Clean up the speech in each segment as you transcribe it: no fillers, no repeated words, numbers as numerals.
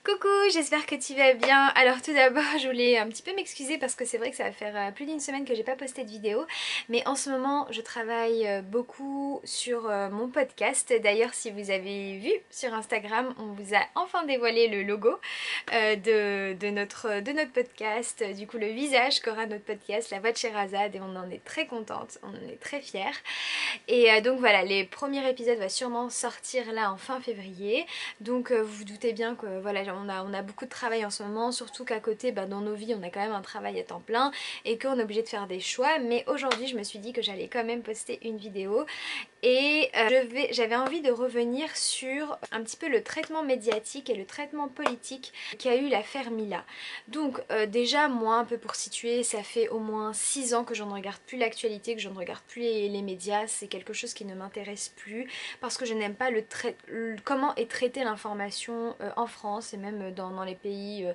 Coucou, j'espère que tu vas bien. Alors tout d'abord je voulais un petit peu m'excuser parce que c'est vrai que ça va faire plus d'une semaine que j'ai pas posté de vidéo. Mais en ce moment je travaille beaucoup sur mon podcast. D'ailleurs si vous avez vu sur Instagram, on vous a enfin dévoilé le logo de notre podcast. Du coup le visage qu'aura notre podcast, la voix de Sherazade, et on en est très contente, on en est très fiers. Et donc voilà, les premiers épisodes vont sûrement sortir là en fin février. Donc vous vous doutez bien que voilà, on a beaucoup de travail en ce moment, surtout qu'à côté dans nos vies on a quand même un travail à temps plein et qu'on est obligé de faire des choix. Mais aujourd'hui je me suis dit que j'allais quand même poster une vidéo et j'avais envie de revenir sur un petit peu le traitement médiatique et le traitement politique qu'a eu l'affaire Mila. Donc déjà moi, un peu pour situer, ça fait au moins 6 ans que je ne regarde plus l'actualité, que je ne regarde plus les médias. C'est quelque chose qui ne m'intéresse plus parce que je n'aime pas comment est traitée l'information en France et même dans les pays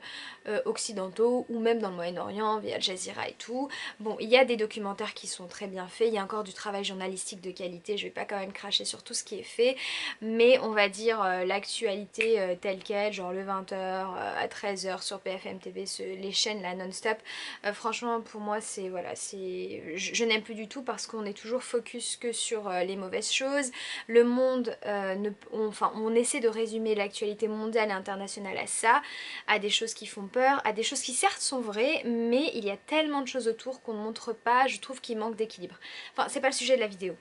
occidentaux ou même dans le Moyen-Orient via Al Jazeera et tout. Bon, il y a des documentaires qui sont très bien faits, il y a encore du travail journalistique de qualité, je vais pas quand même cracher sur tout ce qui est fait, mais on va dire l'actualité telle quelle, genre le 20h à 13h sur BFM TV, les chaînes là non-stop, franchement pour moi c'est voilà, je n'aime plus du tout parce qu'on est toujours focus que sur les mauvaises choses. Le monde, on essaie de résumer l'actualité mondiale et internationale à ça, à des choses qui font peur, à des choses qui certes sont vraies, mais il y a tellement de choses autour qu'on ne montre pas, je trouve qu'il manque d'équilibre. Enfin, c'est pas le sujet de la vidéo.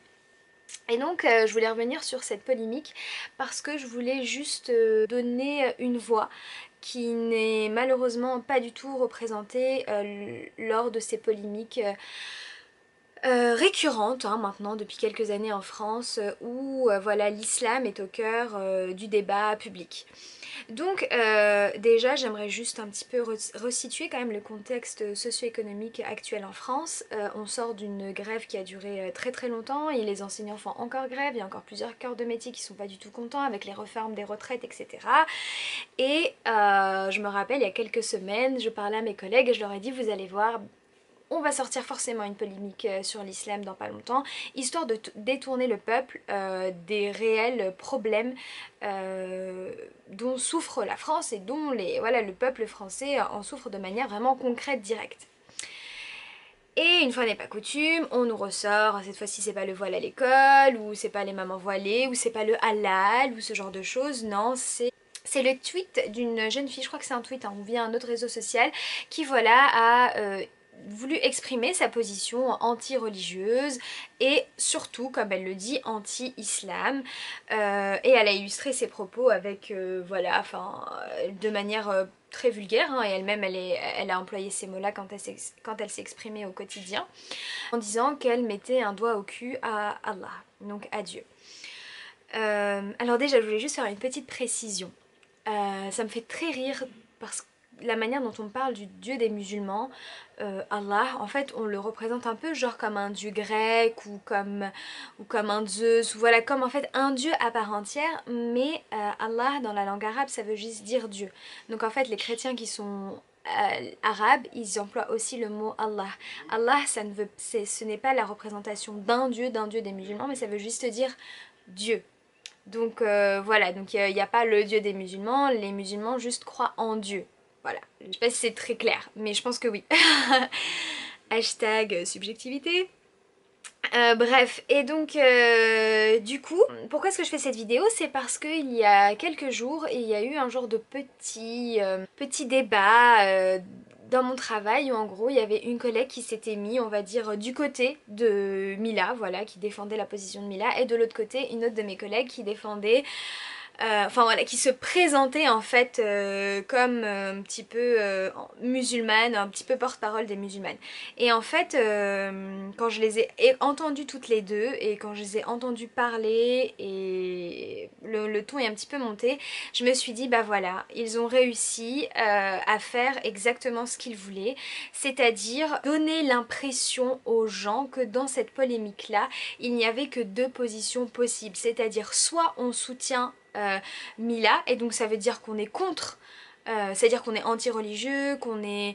Et donc je voulais revenir sur cette polémique parce que je voulais juste donner une voix qui n'est malheureusement pas du tout représentée lors de ces polémiques récurrente maintenant depuis quelques années en France où voilà, l'islam est au cœur du débat public. Donc déjà j'aimerais juste un petit peu resituer quand même le contexte socio-économique actuel en France. On sort d'une grève qui a duré très très longtemps et les enseignants font encore grève, il y a encore plusieurs corps de métier qui sont pas du tout contents avec les réformes des retraites, etc. Et je me rappelle il y a quelques semaines, je parlais à mes collègues et je leur ai dit vous allez voir, on va sortir forcément une polémique sur l'islam dans pas longtemps, histoire de détourner le peuple des réels problèmes dont souffre la France et dont le peuple français en souffre de manière vraiment concrète, directe. Et une fois n'est pas coutume, on nous ressort, cette fois-ci c'est pas le voile à l'école, ou c'est pas les mamans voilées, ou c'est pas le halal, ou ce genre de choses, non, c'est le tweet d'une jeune fille, je crois que c'est un tweet ou via un autre réseau social, qui voilà a voulu exprimer sa position anti-religieuse et surtout, comme elle le dit, anti-islam. Et elle a illustré ses propos avec, voilà, enfin, de manière très vulgaire, et elle-même elle a employé ces mots-là quand elle s'est exprimée au quotidien, en disant qu'elle mettait un doigt au cul à Allah, donc à Dieu. Alors déjà, je voulais juste faire une petite précision. Ça me fait très rire parce que la manière dont on parle du dieu des musulmans, Allah, en fait on le représente un peu genre comme un dieu grec ou comme un Zeus, ou voilà, comme en fait un dieu à part entière, mais Allah dans la langue arabe ça veut juste dire Dieu. Donc en fait les chrétiens qui sont arabes, ils emploient aussi le mot Allah. Allah, ce n'est pas la représentation d'un dieu des musulmans, mais ça veut juste dire Dieu. Donc voilà, donc il n'y a pas le dieu des musulmans, les musulmans juste croient en Dieu. Voilà, je sais pas si c'est très clair, mais je pense que oui. Hashtag subjectivité. Bref, et donc du coup, pourquoi est-ce que je fais cette vidéo? C'est parce qu'il y a quelques jours, il y a eu un genre de petit débat dans mon travail où en gros il y avait une collègue qui s'était mis, on va dire, du côté de Mila, voilà, qui défendait la position de Mila, et de l'autre côté une autre de mes collègues qui défendait enfin voilà, qui se présentait en fait comme un petit peu musulmane, un petit peu porte-parole des musulmanes. Et en fait, quand je les ai entendues toutes les deux et quand je les ai entendues parler et le ton est un petit peu monté, je me suis dit bah voilà, ils ont réussi à faire exactement ce qu'ils voulaient, c'est-à-dire donner l'impression aux gens que dans cette polémique-là, il n'y avait que deux positions possibles, c'est-à-dire soit on soutient Mila, et donc ça veut dire qu'on est contre, c'est-à-dire qu'on est anti-religieux, qu'on est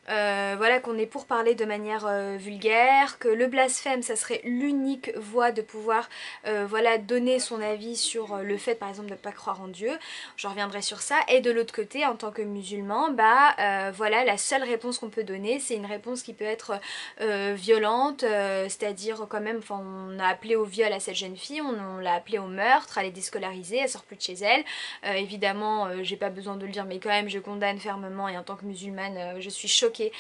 voilà, qu'on est pour parler de manière vulgaire, que le blasphème ça serait l'unique voie de pouvoir voilà, donner son avis sur le fait par exemple de ne pas croire en Dieu, je reviendrai sur ça, et de l'autre côté en tant que musulman, bah voilà, la seule réponse qu'on peut donner c'est une réponse qui peut être violente, c'est-à-dire quand même, on a appelé au viol à cette jeune fille, on l'a appelé au meurtre, elle est déscolarisée, elle sort plus de chez elle, évidemment j'ai pas besoin de le dire mais quand même je condamne fermement, et en tant que musulmane je suis choquée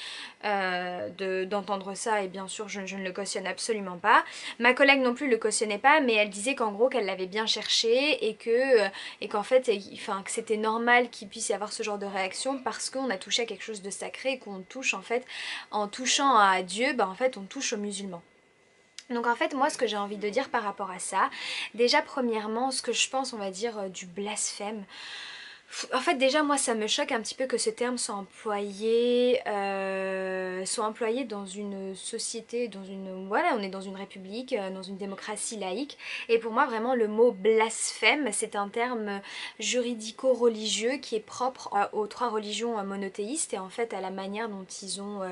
d'entendre ça, et bien sûr je ne le cautionne absolument pas. Ma collègue non plus le cautionnait pas, mais elle disait qu'en gros qu'elle l'avait bien cherché et qu'en fait enfin, que c'était normal qu'il puisse y avoir ce genre de réaction parce qu'on a touché à quelque chose de sacré, et qu'on touche en fait, en touchant à Dieu, bah en fait on touche aux musulmans. Donc en fait moi ce que j'ai envie de dire par rapport à ça, déjà premièrement ce que je pense on va dire du blasphème, en fait déjà moi ça me choque un petit peu que ce terme soit employé dans une société, dans une, voilà, on est dans une république, dans une démocratie laïque, et pour moi vraiment le mot blasphème c'est un terme juridico-religieux qui est propre aux trois religions monothéistes, et en fait à la manière dont ils ont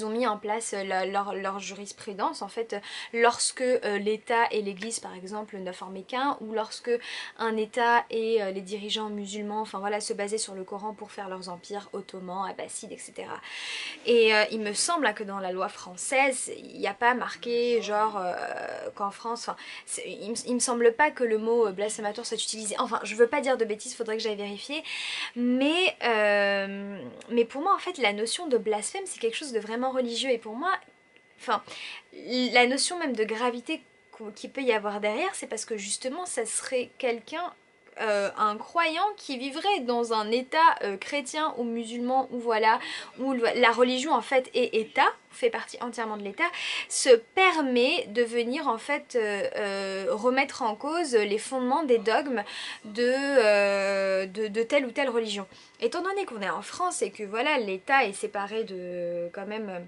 mis en place leur jurisprudence. En fait, lorsque l'État et l'Église par exemple ne formaient qu'un, ou lorsque un État et les dirigeants musulmans, enfin voilà, se basaient sur le Coran pour faire leurs empires ottomans, abbassides, etc. Et il me semble que dans la loi française, il n'y a pas marqué genre qu'en France, il me semble pas que le mot blasphématoire soit utilisé. Enfin, je veux pas dire de bêtises, faudrait que j'aille vérifier. Mais pour moi, en fait, la notion de blasphème, c'est quelque chose de vraiment religieux. Et pour moi, enfin, la notion même de gravité qu'il peut y avoir derrière, c'est parce que justement, ça serait quelqu'un, un croyant qui vivrait dans un état chrétien ou musulman, ou voilà, où la religion en fait est état, fait partie entièrement de l'état, se permet de venir en fait remettre en cause les fondements des dogmes de telle ou telle religion. Étant donné qu'on est en France et que voilà, l'état est séparé de quand même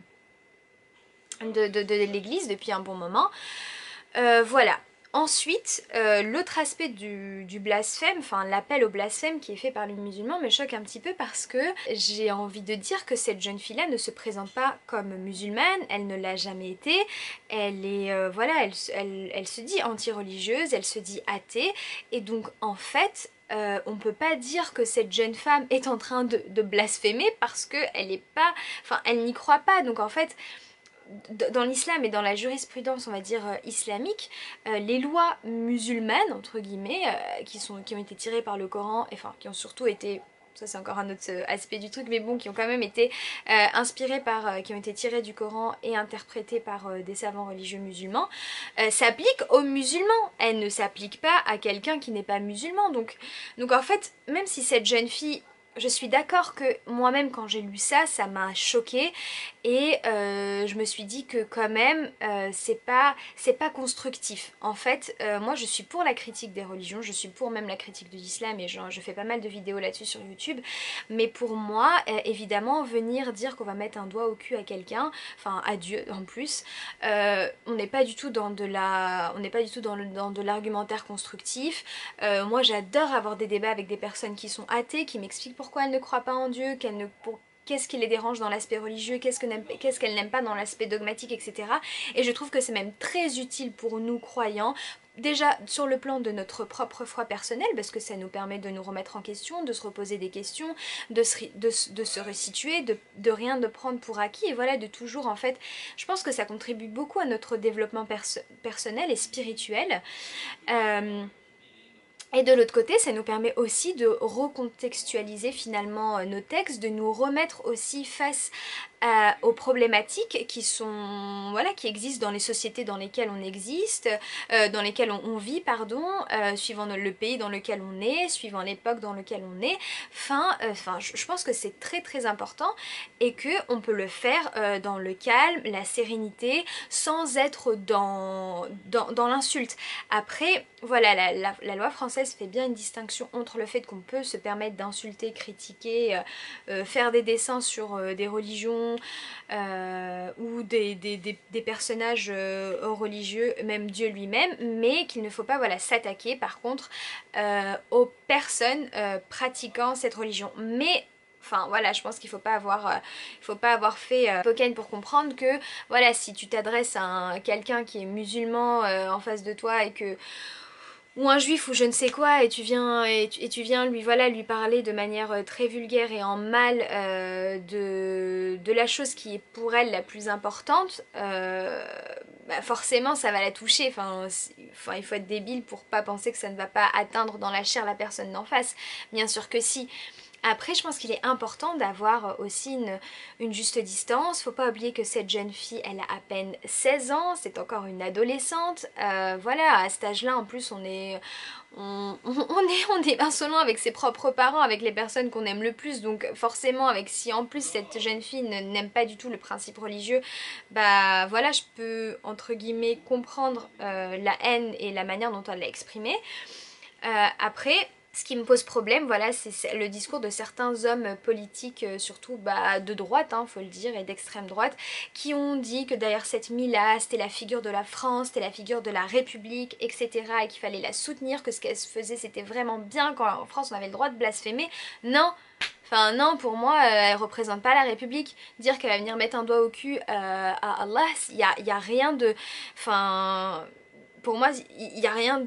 de l'église depuis un bon moment, voilà. Ensuite, l'autre aspect du blasphème, enfin l'appel au blasphème qui est fait par les musulmans me choque un petit peu, parce que j'ai envie de dire que cette jeune fille-là ne se présente pas comme musulmane, elle ne l'a jamais été, elle est, voilà, elle se dit anti-religieuse, elle se dit athée, et donc en fait, on peut pas dire que cette jeune femme est en train de blasphémer parce qu'elle est pas, enfin elle n'y croit pas, donc en fait dans l'islam et dans la jurisprudence on va dire islamique, les lois musulmanes entre guillemets qui ont été tirées par le Coran, et enfin qui ont surtout été, ça c'est encore un autre aspect du truc, mais bon, qui ont quand même été inspirées par, qui ont été tirées du Coran et interprétées par des savants religieux musulmans, s'appliquent aux musulmans. Elles ne s'appliquent pas à quelqu'un qui n'est pas musulman. Donc en fait, même si cette jeune fille, je suis d'accord que moi-même quand j'ai lu ça, ça m'a choquée, et je me suis dit que quand même c'est pas constructif. En fait, moi je suis pour la critique des religions, je suis pour même la critique de l'islam, et je fais pas mal de vidéos là-dessus sur YouTube, mais pour moi, évidemment, venir dire qu'on va mettre un doigt au cul à quelqu'un, enfin à Dieu en plus, on n'est pas du tout dans de l'argumentaire constructif. Moi j'adore avoir des débats avec des personnes qui sont athées, qui m'expliquent pourquoi elles ne croient pas en Dieu, qu'est-ce qui les dérange dans l'aspect religieux, qu'est-ce qu'elles n'aiment pas dans l'aspect dogmatique, etc. Et je trouve que c'est même très utile pour nous croyants, déjà sur le plan de notre propre foi personnelle, parce que ça nous permet de nous remettre en question, de se reposer des questions, de se resituer, de rien de prendre pour acquis, et voilà, de toujours en fait, je pense que ça contribue beaucoup à notre développement personnel et spirituel. Et de l'autre côté, ça nous permet aussi de recontextualiser finalement nos textes, de nous remettre aussi face aux problématiques qui sont, voilà, qui existent dans les sociétés dans lesquelles on existe, dans lesquelles on vit, pardon, suivant le pays dans lequel on est, suivant l'époque dans laquelle on est. Enfin, je pense que c'est très très important, et que on peut le faire dans le calme, la sérénité, sans être dans l'insulte. Après, voilà, la loi française fait bien une distinction entre le fait qu'on peut se permettre d'insulter, critiquer, faire des dessins sur des religions ou des personnages religieux, même Dieu lui-même, mais qu'il ne faut pas, voilà, s'attaquer par contre aux personnes pratiquant cette religion. Mais Enfin voilà, je pense qu'il faut pas avoir fait Pokken pour comprendre que voilà, si tu t'adresses à quelqu'un qui est musulman en face de toi et que ou un juif ou je ne sais quoi et tu viens tu viens lui voilà lui parler de manière très vulgaire et en mal de la chose qui est pour elle la plus importante, bah forcément ça va la toucher. Enfin, il faut être débile pour pas penser que ça ne va pas atteindre dans la chair la personne d'en face. Bien sûr que si. Après, je pense qu'il est important d'avoir aussi une juste distance. Faut pas oublier que cette jeune fille, elle a à peine 16 ans, c'est encore une adolescente. Voilà, à cet âge-là, en plus, on est insolent avec ses propres parents, avec les personnes qu'on aime le plus. Donc forcément, avec si en plus cette jeune fille n'aime pas du tout le principe religieux, bah voilà, je peux entre guillemets comprendre la haine et la manière dont elle l'a exprimée. Après, ce qui me pose problème, voilà, c'est le discours de certains hommes politiques, surtout bah, de droite, hein, faut le dire, et d'extrême droite, qui ont dit que derrière cette Mila, c'était la figure de la France, c'était la figure de la République, etc. et qu'il fallait la soutenir, que ce qu'elle faisait c'était vraiment bien quand en France on avait le droit de blasphémer. Non, enfin non, pour moi, elle représente pas la République. Dire qu'elle va venir mettre un doigt au cul à Allah, y a rien de... Enfin, pour moi, il y a rien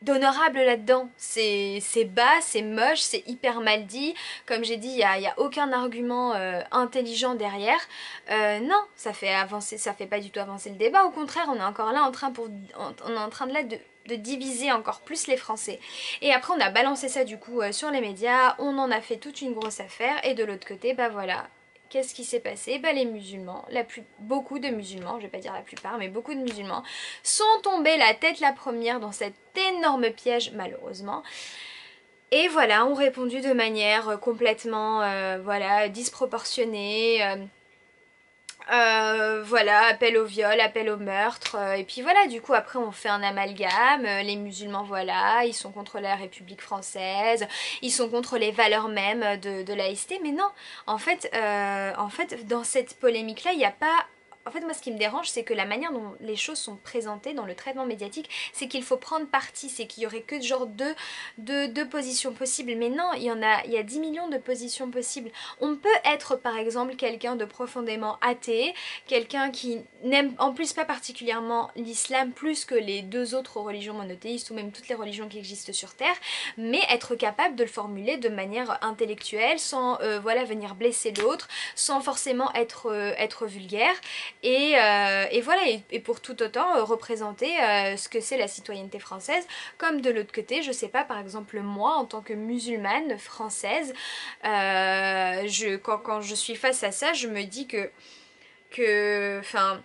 d'honorable là-dedans. C'est bas, c'est moche, c'est hyper mal dit. Comme j'ai dit, y a aucun argument intelligent derrière. Non, ça fait pas du tout avancer le débat. Au contraire, on est encore là on est en train de diviser encore plus les Français. Et après on a balancé ça du coup sur les médias, on en a fait toute une grosse affaire et de l'autre côté, bah voilà, qu'est-ce qui s'est passé? Bah les musulmans, beaucoup de musulmans, je vais pas dire la plupart, mais beaucoup de musulmans sont tombés la tête la première dans cet énorme piège malheureusement. Et voilà, ont répondu de manière complètement voilà, disproportionnée. Voilà, appel au viol, appel au meurtre, et puis voilà, du coup après on fait un amalgame, les musulmans voilà, ils sont contre la République française, ils sont contre les valeurs mêmes de laïcité, mais non, en fait dans cette polémique-là, il n'y a pas... En fait, moi, ce qui me dérange, c'est que la manière dont les choses sont présentées dans le traitement médiatique, c'est qu'il faut prendre parti, c'est qu'il y aurait que genre deux positions possibles. Mais non, il y a 10 millions de positions possibles. On peut être, par exemple, quelqu'un de profondément athée, quelqu'un qui n'aime en plus pas particulièrement l'islam plus que les deux autres religions monothéistes ou même toutes les religions qui existent sur Terre, mais être capable de le formuler de manière intellectuelle, sans voilà, venir blesser l'autre, sans forcément être vulgaire. Et voilà, et pour tout autant représenter ce que c'est la citoyenneté française, comme de l'autre côté, je sais pas, par exemple moi, en tant que musulmane française, quand je suis face à ça, je me dis enfin,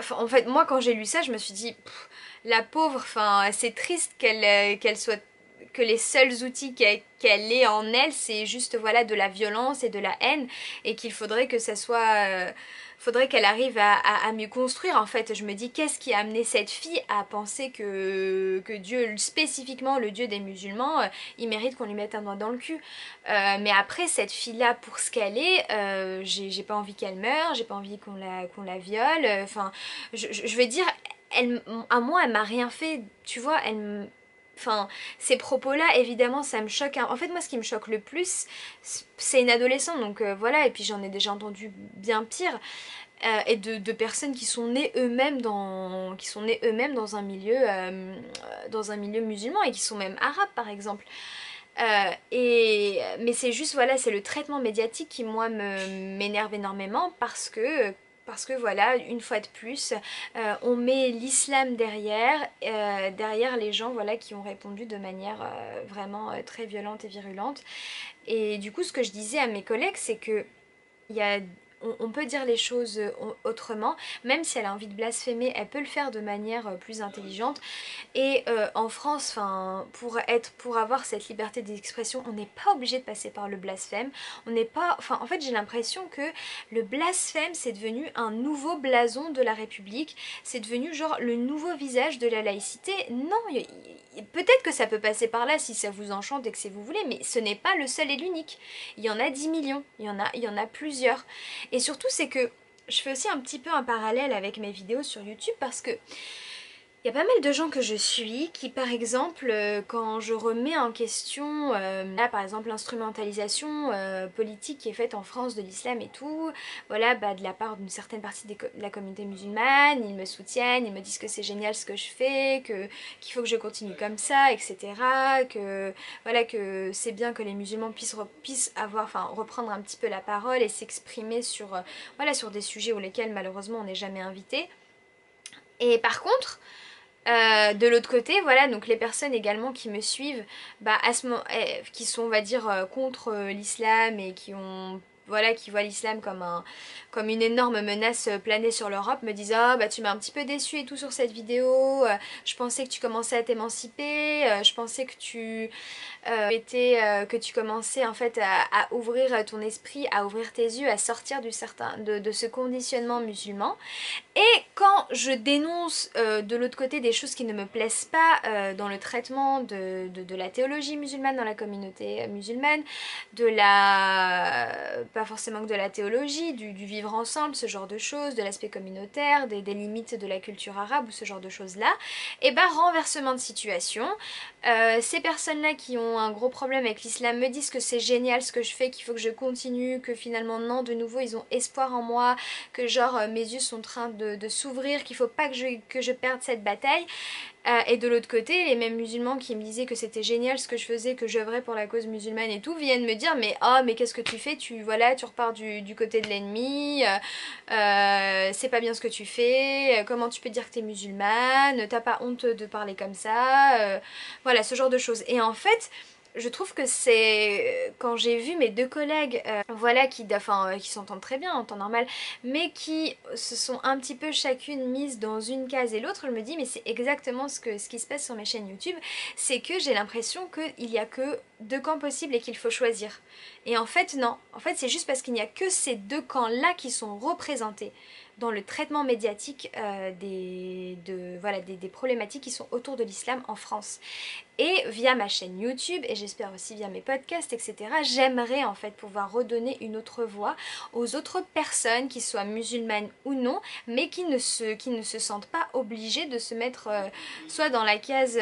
en fait, moi quand j'ai lu ça, je me suis dit, la pauvre, enfin, c'est triste qu'elle soit que les seuls outils qu'elle ait en elle, c'est juste voilà de la violence et de la haine, et qu'il faudrait que ça soit faudrait qu'elle arrive à mieux construire. En fait, je me dis qu'est-ce qui a amené cette fille à penser que Dieu, spécifiquement le Dieu des musulmans, il mérite qu'on lui mette un doigt dans le cul. Mais après cette fille là, pour ce qu'elle est, j'ai pas envie qu'elle meure, j'ai pas envie qu'on la viole, enfin je vais dire, à moi elle m'a rien fait, tu vois, enfin, ces propos-là, évidemment, ça me choque. En fait, moi, ce qui me choque le plus, c'est une adolescente, donc voilà, et puis j'en ai déjà entendu bien pire, et de personnes qui sont nées eux-mêmes dans un milieu musulman, et qui sont même arabes, par exemple. Mais c'est juste, voilà, c'est le traitement médiatique qui, moi, m'énerve énormément parce que voilà, une fois de plus, on met l'islam derrière les gens voilà, qui ont répondu de manière vraiment très violente et virulente. Et du coup, ce que je disais à mes collègues, c'est que il y a on peut dire les choses autrement, même si elle a envie de blasphémer, elle peut le faire de manière plus intelligente. Et en France, pour avoir cette liberté d'expression, on n'est pas obligé de passer par le blasphème. On n'est pas, enfin, en fait, j'ai l'impression que le blasphème, c'est devenu un nouveau blason de la République. C'est devenu genre le nouveau visage de la laïcité. Non, peut-être que ça peut passer par là si ça vous enchante et que si vous voulez, mais ce n'est pas le seul et l'unique. Il y en a 10 millions, il y en a plusieurs. Et surtout, c'est que je fais aussi un petit peu un parallèle avec mes vidéos sur YouTube parce que Il y a pas mal de gens que je suis qui par exemple quand je remets en question là par exemple l'instrumentalisation politique qui est faite en France de l'islam et tout, voilà bah, de la part d'une certaine partie de la communauté musulmane, ils me soutiennent, ils me disent que c'est génial ce que je fais, qu'il faut que je continue comme ça, etc. Que voilà que c'est bien que les musulmans puissent avoir, enfin reprendre un petit peu la parole et s'exprimer sur, voilà, sur des sujets où lesquels malheureusement on n'est jamais invité. Et par contre, de l'autre côté, voilà, donc les personnes également qui me suivent, bah, qui sont, on va dire, contre l'islam et qui ont, voilà, qui voient l'islam comme une énorme menace planée sur l'Europe, me disent ah bah tu m'as un petit peu déçu et tout sur cette vidéo, je pensais que tu commençais à t'émanciper, je pensais que tu commençais en fait à ouvrir ton esprit, à ouvrir tes yeux, à sortir de ce conditionnement musulman. Et quand je dénonce de l'autre côté des choses qui ne me plaisent pas dans le traitement de la théologie musulmane dans la communauté musulmane, pas forcément que de la théologie, du vivre ensemble, ce genre de choses, de l'aspect communautaire, des limites de la culture arabe ou ce genre de choses-là, et ben renversement de situation. Ces personnes-là qui ont un gros problème avec l'islam me disent que c'est génial ce que je fais, qu'il faut que je continue, que finalement non, de nouveau ils ont espoir en moi, que genre mes yeux sont en train de s'ouvrir, qu'il faut pas que je perde cette bataille. Et de l'autre côté, les mêmes musulmans qui me disaient que c'était génial ce que je faisais, que j'œuvrais pour la cause musulmane et tout, viennent me dire mais oh mais qu'est-ce que tu fais, voilà, tu repars du côté de l'ennemi, c'est pas bien ce que tu fais, comment tu peux dire que t'es musulmane, t'as pas honte de parler comme ça, voilà ce genre de choses. Et en fait, je trouve que c'est quand j'ai vu mes deux collègues voilà qui s'entendent très bien en temps normal mais qui se sont un petit peu chacune mises dans une case et l'autre, je me dis mais c'est exactement ce qui se passe sur mes chaînes YouTube, c'est que j'ai l'impression qu'il n'y a que deux camps possibles et qu'il faut choisir. Et en fait non, en fait c'est juste parce qu'il n'y a que ces deux camps là qui sont représentés dans le traitement médiatique des problématiques qui sont autour de l'islam en France. Et via ma chaîne YouTube, et j'espère aussi via mes podcasts, etc., j'aimerais en fait pouvoir redonner une autre voix aux autres personnes, qui soient musulmanes ou non, mais qui ne se sentent pas obligées de se mettre soit dans la case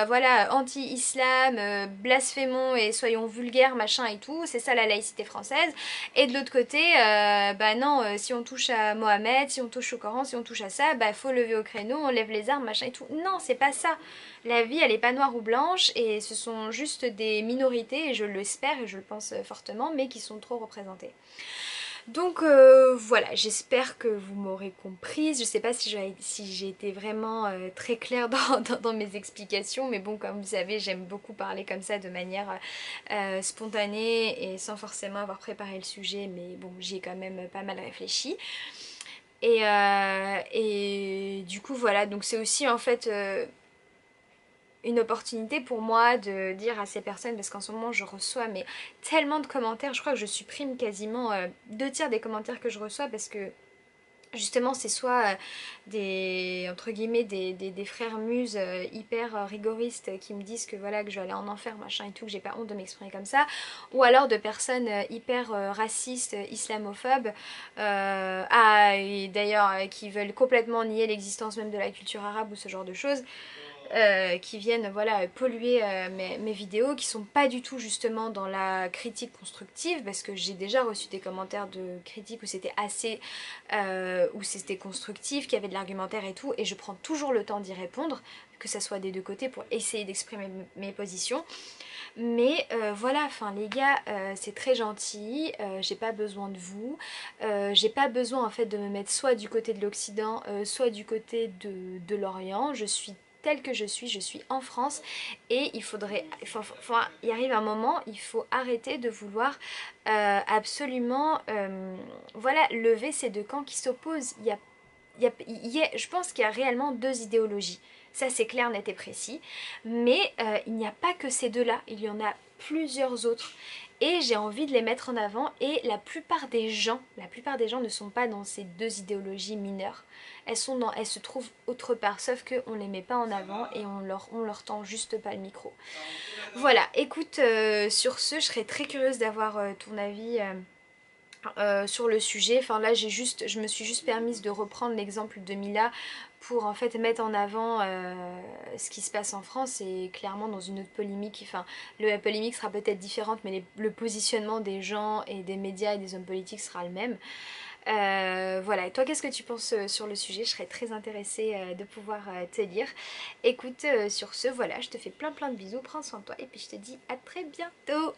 voilà, anti-islam, blasphémons et soyons vulgaires, machin et tout, c'est ça la laïcité française, et de l'autre côté, bah non, si on touche à Mohamed, si on touche au Coran, si on touche à ça, bah faut lever au créneau, on lève les armes, machin et tout. Non, c'est pas ça. La vie, elle est pas noire ou blanche et ce sont juste des minorités, et je l'espère et je le pense fortement, mais qui sont trop représentées. Donc voilà, j'espère que vous m'aurez comprise. Je sais pas si j'ai été vraiment très claire dans mes explications, mais bon, comme vous savez, j'aime beaucoup parler comme ça de manière spontanée et sans forcément avoir préparé le sujet, mais bon, j'y ai quand même pas mal réfléchi. Et du coup, voilà, donc c'est aussi en fait une opportunité pour moi de dire à ces personnes, parce qu'en ce moment je reçois mais tellement de commentaires, je crois que je supprime quasiment 2 tiers des commentaires que je reçois parce que justement c'est soit entre guillemets des frères muses hyper rigoristes qui me disent que voilà que je vais aller en enfer machin et tout, que j'ai pas honte de m'exprimer comme ça, ou alors de personnes hyper racistes, islamophobes, et d'ailleurs qui veulent complètement nier l'existence même de la culture arabe ou ce genre de choses, qui viennent voilà, polluer mes vidéos, qui sont pas du tout justement dans la critique constructive, parce que j'ai déjà reçu des commentaires de critiques où c'était où c'était constructif, qu'il y avait de l'argumentaire et tout, et je prends toujours le temps d'y répondre, que ça soit des deux côtés, pour essayer d'exprimer mes positions. Mais voilà, enfin les gars, c'est très gentil, j'ai pas besoin de vous, j'ai pas besoin en fait de me mettre soit du côté de l'Occident, soit du côté de l'Orient. Je suis telle que je suis en France, et il arrive un moment, il faut arrêter de vouloir absolument voilà, lever ces deux camps qui s'opposent. Je pense qu'il y a réellement deux idéologies. Ça c'est clair, net et précis. Mais il n'y a pas que ces deux-là, il y en a plusieurs autres. Et j'ai envie de les mettre en avant, et la plupart des gens ne sont pas dans ces deux idéologies mineures. Elles se trouvent autre part, sauf qu'on les met pas en avant et on leur tend juste pas le micro. Voilà, écoute, sur ce, je serais très curieuse d'avoir ton avis sur le sujet. Enfin là je me suis juste permise de reprendre l'exemple de Mila pour en fait mettre en avant ce qui se passe en France et clairement dans une autre polémique, enfin la polémique sera peut-être différente mais le positionnement des gens et des médias et des hommes politiques sera le même. Voilà, et toi qu'est-ce que tu penses sur le sujet? Je serais très intéressée de pouvoir te lire. Écoute, sur ce, voilà, je te fais plein de bisous, prends soin de toi et puis je te dis à très bientôt.